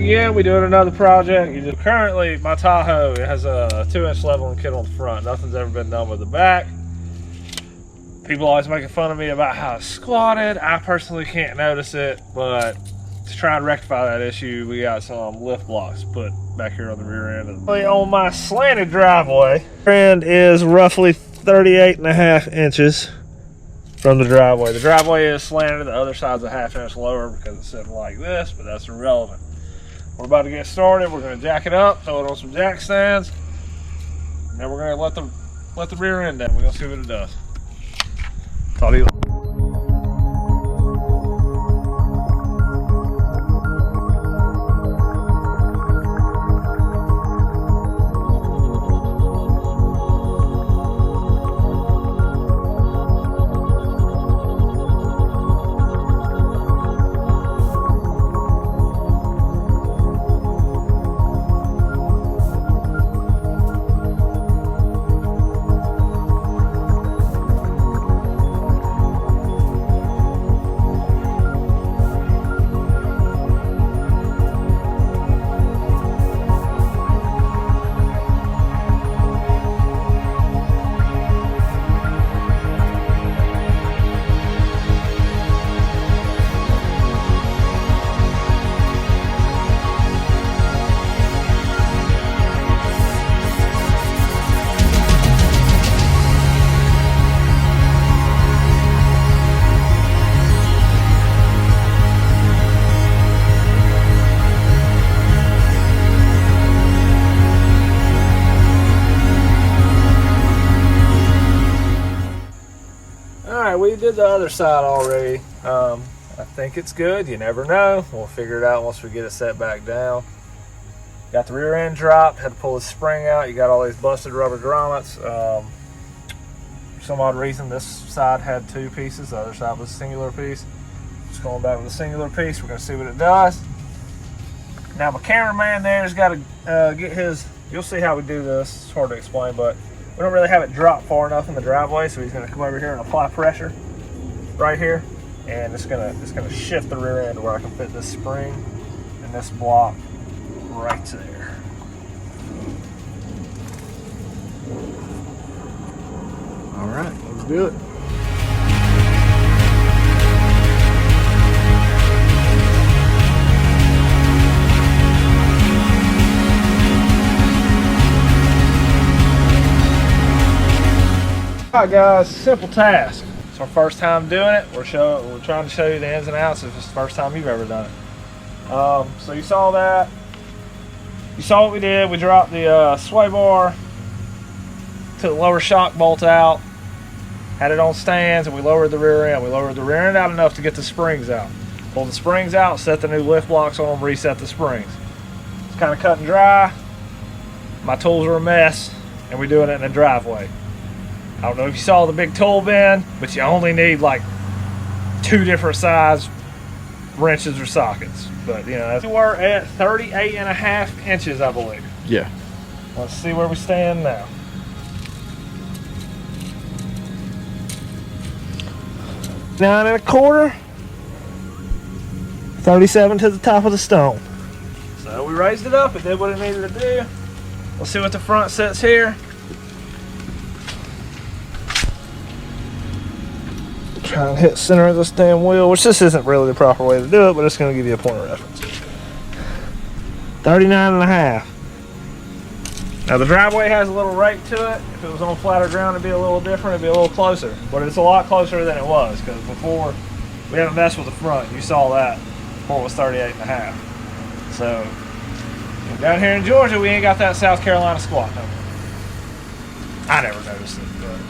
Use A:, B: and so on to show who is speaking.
A: Yeah, we doing another project. Currently, my Tahoe, it has a 2-inch leveling kit on the front. Nothing's ever been done with the back. People always making fun of me about how it's squatted. I personally can't notice it, but to try and rectify that issue, we got some lift blocks put back here on the rear end. On my slanted driveway, rear end is roughly 38.5 inches from the driveway. The driveway is slanted. The other side's a 1/2 inch lower because it's sitting like this, but that's irrelevant. We're about to get started. We're going to jack it up, throw it on some jack stands, and then we're going to let the rear end down. We're going to see what it does. Talk to you later. We did the other side already. I think it's good. You never know. We'll figure it out once we get it set back down. Got the rear end dropped. Had to pull the spring out. You got all these busted rubber grommets. For some odd reason, this side had 2 pieces. The other side was a singular piece. Just going back with a singular piece. We're going to see what it does. Now my cameraman there's got to get his. You'll see how we do this. It's hard to explain, but we don't really have it drop far enough in the driveway, so he's going to come over here and apply pressure right here, and it's going to shift the rear end to where I can fit this spring and this block right there. All right, let's do it. All right, guys, simple task. It's our first time doing it. We're trying to show you the ins and outs if it's the first time you've ever done it. So you saw that. You saw what we did. We dropped the sway bar, took the lower shock bolt out, had it on stands, and we lowered the rear end. We lowered the rear end out enough to get the springs out. Pulled the springs out, set the new lift blocks on them, reset the springs. It's kind of cut and dry. My tools are a mess, and we're doing it in the driveway. I don't know if you saw the big tool bin, but you only need like 2 different size wrenches or sockets. But you know, we're at 38.5 inches, I believe.
B: Yeah.
A: Let's see where we stand now. Nine and a quarter. 37 to the top of the stone. So we raised it up. It did what it needed to do. We'll see what the front sits here. Try and hit center of this damn wheel, which this isn't really the proper way to do it, but it's going to give you a point of reference. 39.5. Now the driveway has a little rake to it. If it was on flatter ground, it'd be a little different. It'd be a little closer, but it's a lot closer than it was because before we haven't messed with the front. You saw that before it was 38.5. So down here in Georgia, we ain't got that South Carolina squat no more. I never noticed it, but.